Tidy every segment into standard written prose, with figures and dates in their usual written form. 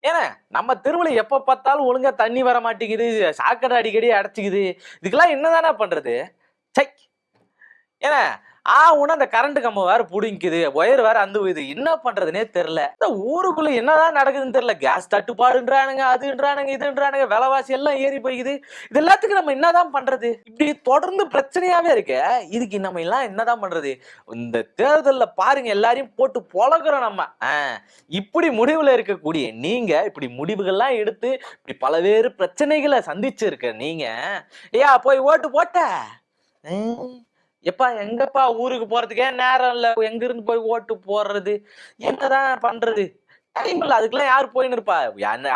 ஏன்னா நம்ம தெருவுல எப்ப பார்த்தாலும் ஒழுங்கா தண்ணி வர மாட்டேங்குது, சாக்கடை அடிக்கடி அடைச்சிக்குது. இதுக்கெல்லாம் என்னதானே பண்றது? சை. ஏன்னா உன அந்த கரண்ட் கம்பம் வேற புடிங்கிக்குது, ஒயர் வேற அந்து போகுது, என்ன பண்றதுனே தெரியல. இந்த ஊருக்குள்ள என்னதான் நடக்குதுன்னு தெரியல. கேஸ் தட்டுப்பாடுன்றானுங்க, அதுன்றானுங்க, இதுன்றானுங்க, விலைவாசி எல்லாம் ஏறி போய்க்குது. இது எல்லாத்துக்கும் நம்ம என்னதான் பண்றது? இப்படி தொடர்ந்து பிரச்சனையாவே இருக்க. இதுக்கு நம்ம எல்லாம் என்னதான் பண்றது? இந்த தேர்தல்ல பாருங்க, எல்லாரையும் போட்டு பொழக்கிறோம் நம்ம. இப்படி முடிவுல இருக்கக்கூடிய நீங்க இப்படி முடிவுகள்லாம் எடுத்து இப்படி பலவேறு பிரச்சனைகளை சந்திச்சு இருக்க நீங்க போய் ஓட்டு போட்ட. எப்பா எங்கப்பா ஊருக்கு போறதுக்கே நேரம் இல்ல, எங்க இருந்து போய் ஓட்டு போடுறது, என்னதான் பண்றது? டைம் இல்ல. அதுக்கெல்லாம் யாரு போயின்னு இருப்பா?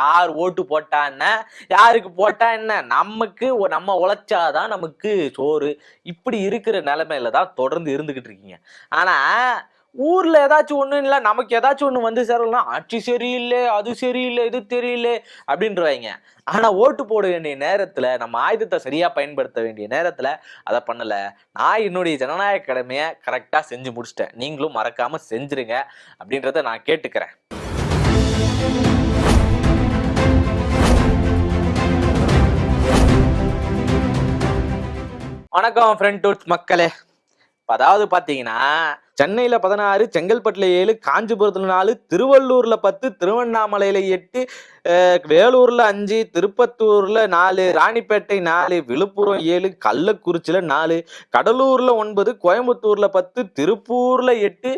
யார் ஓட்டு போட்டா என்ன, யாருக்கு போட்டா என்ன, நமக்கு நம்ம உழைச்சாதான் நமக்கு சோறு. இப்படி இருக்கிற நிலைமையில தான் தொடர்ந்து இருந்துகிட்டு இருக்கீங்க. ஆனா ஊர்ல ஏதாச்சும் ஒண்ணு இல்ல, நமக்கு ஏதாச்சும் ஒண்ணு வந்து சேரலாம், ஆட்சி சரியில்லை, அது சரியில்லை, இது தெரியல அப்படின்றவாங்க. ஆனா ஓட்டு போட வேண்டிய நேரத்துல, நம்ம ஆயுதத்தை சரியா பயன்படுத்த வேண்டிய நேரத்துல அதை பண்ணல. நான் என்னுடைய ஜனநாயக கடமையை கரெக்டா செஞ்சு முடிச்சிட்டேன். நீங்களும் மறக்காம செஞ்சிருங்க அப்படின்றத நான் கேட்டுக்கிறேன். வணக்கம் ஃப்ரெண்ட் மக்களே. அதாவது பாத்தீங்கன்னா, சென்னையில 16, செங்கல்பட்டுல 7, காஞ்சிபுரத்துல 4, திருவள்ளூர்ல 10, திருவண்ணாமலையில 8, வேலூர்ல 5, திருப்பத்தூர்ல 4, ராணிப்பேட்டை 4, விழுப்புரம் 7, கள்ளக்குறிச்சியில 4, கடலூர்ல 9, கோயம்புத்தூர்ல 10, திருப்பூர்ல 8,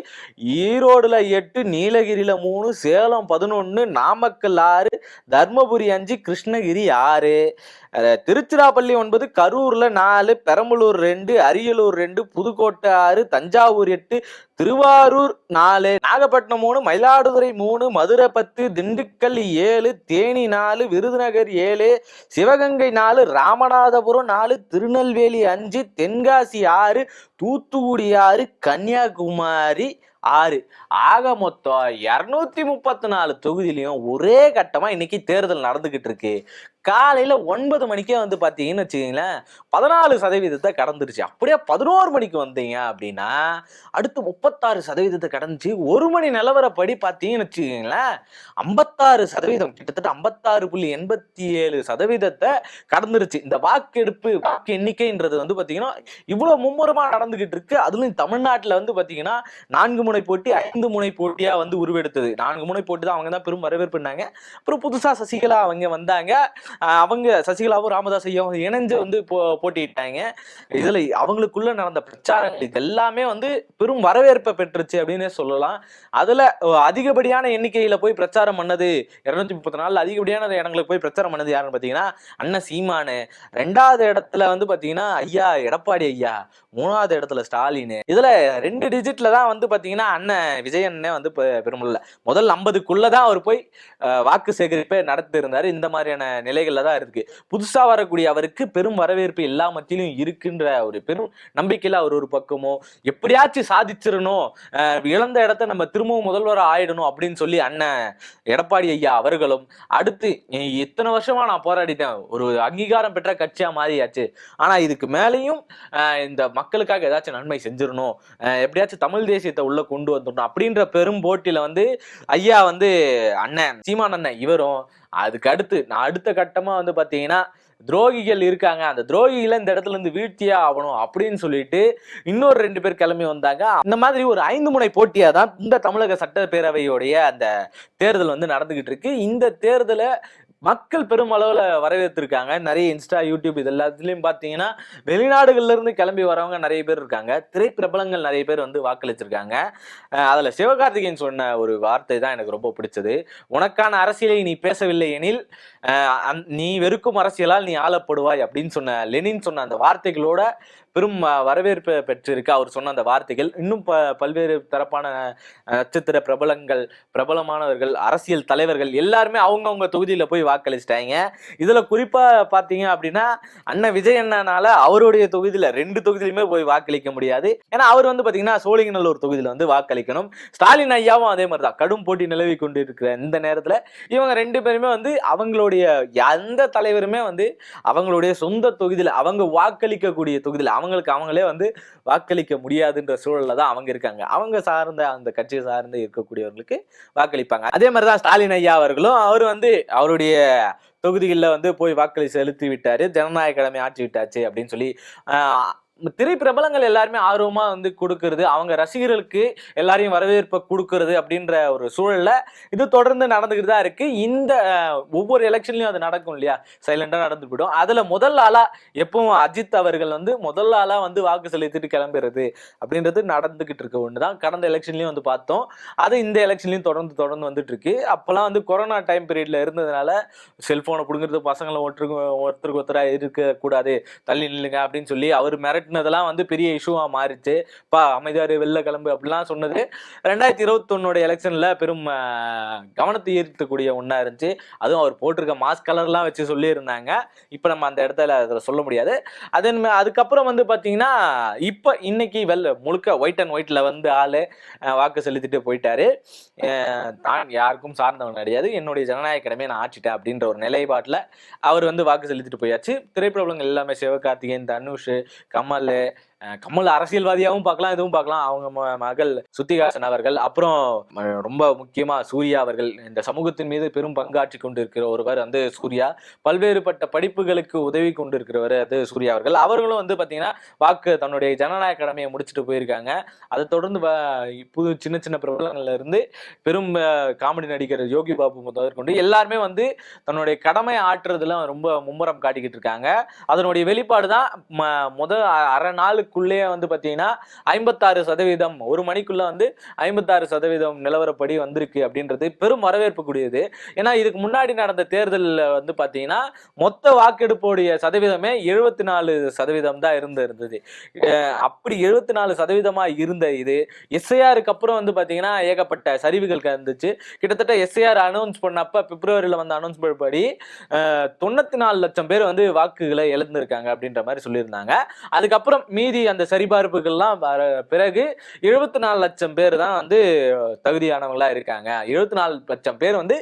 ஈரோடுல 8, நீலகிரியில 3, சேலம் 11, நாமக்கல் 6, தர்மபுரி 5, கிருஷ்ணகிரி 6, திருச்சிராப்பள்ளி 9, கரூர்ல 4, பெரம்பலூர் 2, அரியலூர் 2, புதுக்கோட்டை 6, தஞ்சாவூர் 8, திருவாரூர் 4, நாகப்பட்டினம் 3, மயிலாடுதுறை 3, மதுரை 10, திண்டுக்கல் 7, தேனி 4, விருதுநகர் 7, சிவகங்கை 4, ராமநாதபுரம் 4, திருநெல்வேலி 5, தென்காசி 6, தூத்துக்குடி 6, கன்னியாகுமரி 6. ஆக மொத்தம் 234 தொகுதியிலையும் ஒரே கட்டமா இன்னைக்கு தேர்தல் நடந்துகிட்டு இருக்கு. காலையில 9 மணிக்கே வந்து பாத்தீங்கன்னு வச்சுக்கீங்களேன், 14% கடந்துருச்சு. அப்படியே 11 மணிக்கு வந்தீங்க அப்படின்னா அடுத்து 36% கடந்துச்சு. 1 மணி நிலவரப்படி பாத்தீங்கன்னு வச்சுக்கீங்களேன், 56%, கிட்டத்தட்ட 56.87% கடந்துருச்சு. இந்த வாக்கெடுப்பு, வாக்கு எண்ணிக்கைன்றது வந்து பாத்தீங்கன்னா இவ்வளவு மும்முரமா நடந்துகிட்டு இருக்கு. அதுலயும் தமிழ்நாட்டுல வந்து பாத்தீங்கன்னா 4 முனை போட்டி, 5 முனை போட்டியா வந்து உருவெடுத்தது. 4 முனை போட்டி தான், அவங்க தான் பெரும் வரவேற்புனாங்க. அப்புறம் புதுசா சசிகலா அவங்க வந்தாங்க. அவங்க சசிகலாவும் ராமதாஸ் ஐயாவும் இணைஞ்சு வந்து போட்டிட்டாங்க. இதுல அவங்களுக்குள்ள நடந்த பிரச்சாரங்கள் இது எல்லாமே வந்து பெரும் வரவேற்பை பெற்றுச்சு அப்படின்னு சொல்லலாம். அதுல அதிகப்படியான எண்ணிக்கையில போய் பிரச்சாரம் பண்ணது, 234 அதிகப்படியான இடங்களுக்கு போய் பிரச்சாரம் பண்ணது யாருன்னு பாத்தீங்கன்னா அண்ணன் சீமானு. 2வது இடத்துல வந்து பாத்தீங்கன்னா ஐயா எடப்பாடி ஐயா, 3வது இடத்துல ஸ்டாலின். இதுல 2 டிஜிட்ல தான் வந்து பாத்தீங்கன்னா அண்ணன் விஜயண்ணே வந்து பெருமளவுல முதல் 50க்குள்ளதான் அவர் போய் வாக்கு சேகரிப்பை நடத்தி இருந்தாரு. இந்த மாதிரியான நிலைகள்ல தான் இருக்கு. புதுசா வரக்கூடிய அவருக்கு பெரும் வரவேற்பு எல்லா மத்தியிலும் இருக்குன்ற ஒரு பெரும் நம்பிக்கையில அவர் ஒரு பக்கமோ எப்படியாச்சும் சாதிச்சிடணும், இழந்த இடத்த நம்ம திரும்பவும் முதல்வர ஆயிடணும் அப்படின்னு சொல்லி அண்ணன் எடப்பாடி ஐயா அவர்களும், அடுத்து எத்தனை வருஷமா நான் போராடிட்டேன், ஒரு அங்கீகாரம் பெற்ற கட்சியா மாறியாச்சு, ஆனா இதுக்கு மேலையும் இந்த மக்களுக்காக ஏதாச்சும் நன்மை செஞ்சிடணும், எப்படியாச்சும் தமிழ் தேசியத்தை உள்ள கொண்டு வந்துடணும் அப்படின்ற பெரும் போட்டியில வந்து ஐயா வந்து அண்ணன் சீமான் அண்ணன் இவரும், அதுக்கு அடுத்த கட்டமா வந்து பாத்தீங்கன்னா துரோகிகள் இருக்காங்க, அந்த துரோகிகளை இந்த இடத்துல இருந்து வீழ்த்தியே ஆகணும் அப்படின்னு சொல்லிட்டு இன்னொரு 2 பேர் கிளம்பி வந்தாங்க. இந்த மாதிரி ஒரு 5 முனை போட்டியா தான் இந்த தமிழக சட்டப்பேரவையோடைய அந்த தேர்தல் வந்து நடந்துகிட்டு இருக்கு. இந்த தேர்தலை மக்கள் பெரும் அளவுல வரவேற்றிருக்காங்க. நிறைய இன்ஸ்டா, யூடியூப் இது எல்லாத்துலயும் பாத்தீங்கன்னா வெளிநாடுகள்ல இருந்து கிளம்பி வரவங்க நிறைய பேர் இருக்காங்க. திரைப்பிரபலங்கள் நிறைய பேர் வந்து வாக்களிச்சிருக்காங்க. அதுல சிவகார்த்திகேயன் சொன்ன ஒரு வார்த்தை தான் எனக்கு ரொம்ப பிடிச்சது. உனக்கான அரசியலை நீ பேசவில்லை எனில் நீ வெறுக்கும் அரசியலால் நீ ஆளப்படுவாய் அப்படின்னு சொன்ன லெனின் சொன்ன அந்த வார்த்தைகளோட பெரும் வரவேற்பு பெற்றிருக்கு. அவர் சொன்ன அந்த வார்த்தைகள் இன்னும் பல்வேறு தரப்பான நட்சத்திர பிரபலங்கள், பிரபலமானவர்கள், அரசியல் தலைவர்கள் எல்லாருமே அவங்கவுங்க தொகுதியில போய் வாக்களிச்சிட்டாங்க. இதுல குறிப்பா பாத்தீங்க அப்படின்னா அண்ணன் விஜய் அண்ணனால அவருடைய தொகுதியில 2 தொகுதியிலுமே போய் வாக்களிக்க முடியாது. ஏன்னா அவர் வந்து பாத்தீங்கன்னா சோழிங்கநல்லூர் தொகுதியில வந்து வாக்களிக்கணும். ஸ்டாலின் ஐயாவும் அதே மாதிரிதான் கடும் போட்டி நிலவி கொண்டு இருக்கிற இந்த நேரத்துல இவங்க 2 பேருமே வந்து அவங்களுடைய எந்த தலைவருமே வந்து அவங்களுடைய சொந்த தொகுதியில அவங்க வாக்களிக்கக்கூடிய தொகுதியில அவங்களுக்கு அவங்களே வந்து வாக்களிக்க முடியாதுன்ற சூழல்ல தான் அவங்க இருக்காங்க. அவங்க சார்ந்த அந்த கட்சியை சார்ந்து இருக்கக்கூடியவர்களுக்கு வாக்களிப்பாங்க. அதே மாதிரிதான் ஸ்டாலின் ஐயா அவர்களும் அவர் வந்து அவருடைய தொகுதிகளில் வந்து போய் வாக்களி செலுத்தி விட்டாரு. ஜனநாயக கடமை ஆட்சி விட்டாச்சு அப்படின்னு சொல்லி திரை பிரபலங்கள் எல்லாருமே ஆர்வமா வந்து கொடுக்கறது, அவங்க ரசிகர்களுக்கு எல்லாரையும் வரவேற்பை கொடுக்கறது அப்படின்ற ஒரு சூழல்ல இது தொடர்ந்து நடந்துகிட்டு தான் இருக்கு. இந்த ஒவ்வொரு எலெக்ஷன்லயும் அது நடக்கும் இல்லையா, சைலண்டா நடந்து போயிடும். அதுல முதல் ஆளா எப்பவும் அஜித் அவர்கள் வந்து முதல் ஆளா வந்து வாக்கு செலுத்திட்டு கிளம்புறது அப்படின்றது நடந்துகிட்டு இருக்க ஒண்ணுதான். கடந்த எலெக்ஷன்லயும் வந்து பார்த்தோம், அது இந்த எலெக்ஷன்லயும் தொடர்ந்து வந்துட்டு இருக்கு. அப்பெல்லாம் வந்து கொரோனா டைம் பீரியட்ல இருந்ததுனால செல்போனை பிடுங்கிறது, பசங்களை ஒருத்தருக்கு ஒருத்தரா இருக்க கூடாது, தள்ளி நில்லுங்க அப்படின்னு சொல்லி அவர் மிரட்டினதெல்லாம் வந்து பெரிய இஷ்யூவா மாறிச்சு. அமைதியாரு வெளில கிளம்பு அப்படிலாம் சொன்னது 2021 எலெக்ஷன்ல பெரும் கவனத்தை ஈர்க்கக்கூடிய ஒண்ணா இருந்துச்சு. அதுவும் அவர் போட்டிருக்க மாஸ்க் கலர்லாம் வச்சு சொல்லி இருந்தாங்க. இப்ப நம்ம அந்த இடத்துல சொல்ல முடியாது. அதுக்கப்புறம் வந்து பாத்தீங்கன்னா இப்ப இன்னைக்கு முழுக்க ஒயிட் அண்ட் ஒயிட்ல வந்து ஆளு வாக்கு செலுத்திட்டு போயிட்டாரு. நான் யாருக்கும் சார்ந்தவன் கிடையாது, என்னுடைய ஜனநாயக கடமையை நான் ஆட்சிட்டேன் அப்படின்ற ஒரு நிலைப்பாட்டுல அவர் வந்து வாக்கு செலுத்திட்டு போயாச்சு. திரைப்பிரபலங்கள் எல்லாமே சிவகார்த்திகேயன், தனுஷ், கமல் அரசியல்வாதியாகவும் பார்க்கலாம், இதுவும் பார்க்கலாம். அவங்க மகள் சுத்திகாசன் அவர்கள், அப்புறம் ரொம்ப முக்கியமா சூர்யா அவர்கள், இந்த சமூகத்தின் மீது பெரும் பங்காற்றி கொண்டிருக்கிற ஒருவர் வந்து சூர்யா. பல்வேறுபட்ட படிப்புகளுக்கு உதவி கொண்டிருக்கிறவர் அது சூர்யா அவர்கள். அவர்களும் வந்து பாத்தீங்கன்னா தன்னுடைய ஜனநாயக கடமையை முடிச்சுட்டு போயிருக்காங்க. அதை தொடர்ந்து புது சின்ன சின்ன பிரபலங்கள்ல இருந்து பெரும் காமெடி நடிகர் யோகி பாபு முதற்கொண்டு எல்லாருமே வந்து தன்னுடைய கடமையை ஆற்றுறதுல ரொம்ப மும்முரம் காட்டிக்கிட்டு இருக்காங்க. அதனுடைய வெளிப்பாடு தான் முதல் அரை நாளுக்குள்ளே வந்து பாத்தீங்கன்னா 56%, ஒரு மணிக்குள்ள வந்து 56% நிலவரப்படி வந்திருக்கு அப்படின்றது பெரும் வரவேற்பு கூடியது. ஏன்னா இதுக்கு முன்னாடி நடந்த தேர்தலில் வந்து பாத்தீங்கன்னா மொத்த வாக்கெடுப்புடைய சதவீதமே 74% தான் இருந்தது. அப்படி 74% இருந்த இது எஸ்ஐஆருக்கு அப்புறம் வந்து பாத்தீங்கன்னா ஏகப்பட்ட சரிவுகள் இருந்துச்சு. கிட்டத்தட்ட எஸ்ஐஆர் அனௌன்ஸ் பண்ணப்ப பிப்ரவரியில வந்து அனௌன்ஸ் படி 94 லட்சம் பேர் வந்து வாக்குகளை இழந்திருக்காங்க அப்படின்ற மாதிரி சொல்லியிருந்தாங்க. அதுக்கப்புறம் மீதி அந்த சரிபார்ப்புகள்லாம் பிறகு 74 லட்சம் பேர் தான் வந்து தகுதியானவங்களா இருக்காங்க. 74 லட்சம் பேர் வந்து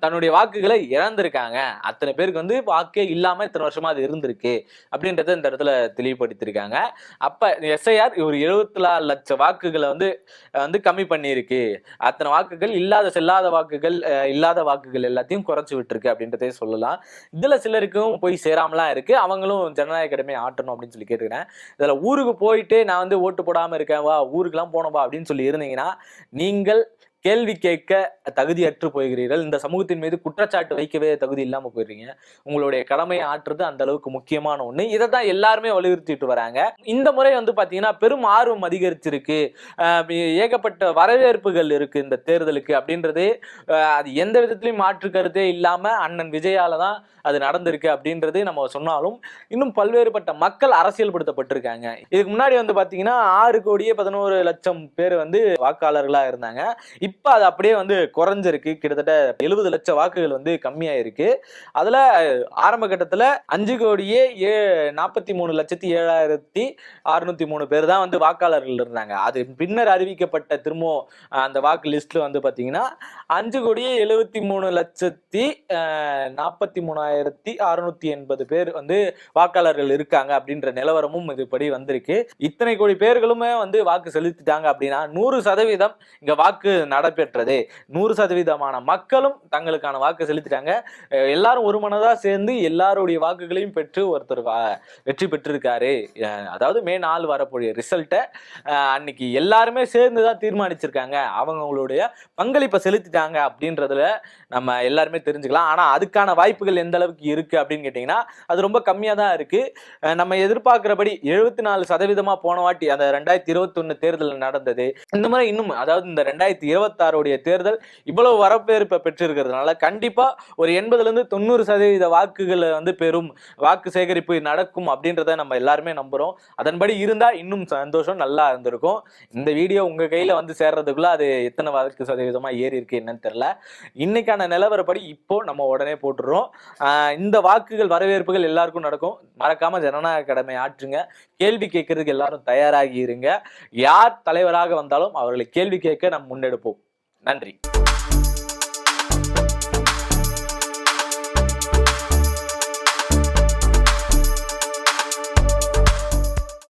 தன்னுடைய வாக்குகளை இழந்திருக்காங்க. அத்தனை பேருக்கு வந்து வாக்கே இல்லாம இத்தனை வருஷமா அது இருந்திருக்கு அப்படின்றத இந்த இடத்துல தெளிவுபடுத்திருக்காங்க. அப்ப எஸ்ஐஆர் ஒரு 74 லட்சம் வாக்குகளை வந்து கம்மி பண்ணியிருக்கு. அத்தனை வாக்குகள் செல்லாத வாக்குகள் எல்லாத்தையும் குறைச்சு விட்டுருக்கு அப்படின்றதே சொல்லலாம். இதுல சிலருக்கும் போய் சேராமலாம் இருக்கு. அவங்களும் ஜனநாயக கடமை ஆட்டணும் அப்படின்னு சொல்லி கேட்டுக்கிறேன். இதுல ஊருக்கு போயிட்டு நான் வந்து ஓட்டு போடாம இருக்கேன், வா ஊருக்குலாம் போனவா அப்படின்னு சொல்லி இருந்தீங்கன்னா நீங்கள் கேள்வி கேட்க தகுதியற்று போகிறீர்கள். இந்த சமூகத்தின் மீது குற்றச்சாட்டு வைக்கவே தகுதி இல்லாம போயிடுறீங்க. உங்களுடைய கடமையை ஆற்றுறது அந்த அளவுக்கு முக்கியமான ஒண்ணு. இதை தான் எல்லாருமே வலியுறுத்திட்டு வராங்க. இந்த முறை வந்து பாத்தீங்கன்னா பெரும் ஆர்வம் அதிகரிச்சிருக்கு, ஏகப்பட்ட வரவேற்புகள் இருக்கு இந்த தேர்தலுக்கு அப்படின்றது அது எந்த விதத்திலையும் மாற்று கருத்தே இல்லாம அண்ணன் விஜயால தான் அது நடந்திருக்கு அப்படின்றது நம்ம சொன்னாலும் இன்னும் பல்வேறுபட்ட மக்கள் அரசியல்படுத்தப்பட்டிருக்காங்க. இதுக்கு முன்னாடி வந்து பாத்தீங்கன்னா 6,11,00,000 பேர் வந்து வாக்காளர்களா இருந்தாங்க. இப்ப அது அப்படியே வந்து குறைஞ்சிருக்கு. கிட்டத்தட்ட 70 லட்சம் வாக்குகள் வந்து கம்மியாயிருக்கு. அதுல ஆரம்ப கட்டத்துல 5,43,07,603 பேர் தான் வந்து வாக்காளர்கள் இருந்தாங்க. அது பின்னர் அறிவிக்கப்பட்ட திரும்பவும் அந்த வாக்கு லிஸ்ட்ல வந்து பாத்தீங்கன்னா 5,73,43,680 பேர் வந்து வாக்காளர்கள் இருக்காங்க அப்படின்ற நிலவரமும் இதுபடி வந்திருக்கு. இத்தனை கோடி பேர்களுமே வந்து வாக்கு செலுத்திட்டாங்க அப்படின்னா 100% இங்க வாக்கு நடைபெற்றது. 100% மக்களும் தங்களுக்கான வாக்கு செலுத்திட்டாங்க. எல்லாரும் ஒரு மனதா சேர்ந்து எல்லாருடைய வாக்குகளையும் பெற்று ஒருத்தர் வெற்றி பெற்றிருக்காரு. அதாவது மே 4 வரக்கூடிய ரிசல்ட்டை அன்னைக்கு எல்லாருமே சேர்ந்துதான் தீர்மானிச்சிருக்காங்க. அவங்களுடைய பங்களிப்பை செலுத்திட்டாங்க அப்படின்றதுல நம்ம எல்லாருமே தெரிஞ்சுக்கலாம். ஆனா அதுக்கான வாய்ப்புகள் எந்த அளவுக்கு இருக்கு அப்படின்னு கேட்டீங்கன்னா அது ரொம்ப கம்மியா தான் இருக்கு. நம்ம எதிர்பார்க்கிறபடி 74% போன வாட்டி அந்த 2021 தேர்தல் நடந்தது. இந்த மாதிரி இன்னும் அதாவது இந்த 2026 தேர்தல் இவ்வளவு வரவேற்பை பெற்றிருக்கிறதுனால கண்டிப்பா ஒரு 80-90% வாக்குகளை வந்து பெரும் வாக்கு சேகரிப்பு நடக்கும் அப்படின்றத நம்ம எல்லாருமே நம்புறோம். அதன்படி இருந்தா இன்னும் சந்தோஷம், நல்லா இருந்திருக்கும். இந்த வீடியோ உங்க கையில வந்து சேர்றதுக்குள்ள அது எத்தனை வாக்கு சதவீதமா ஏறி இருக்கு என்னன்னு தெரியல. இன்னைக்கான நிலவரப்படி இப்போ நம்ம உடனே போட்டுறோம். இந்த வாக்குகள் வரவேற்புகள் எல்லாருக்கும் நடக்கும். மறக்காம ஜனநாயக கடமை ஆற்றுங்க. கேள்வி கேட்கறதுக்கு எல்லாரும் தயாராகி இருங்க. யார் தலைவராக வந்தாலும் அவர்களை கேள்வி கேட்க நாம் முன்னெடுப்போம். நன்றி.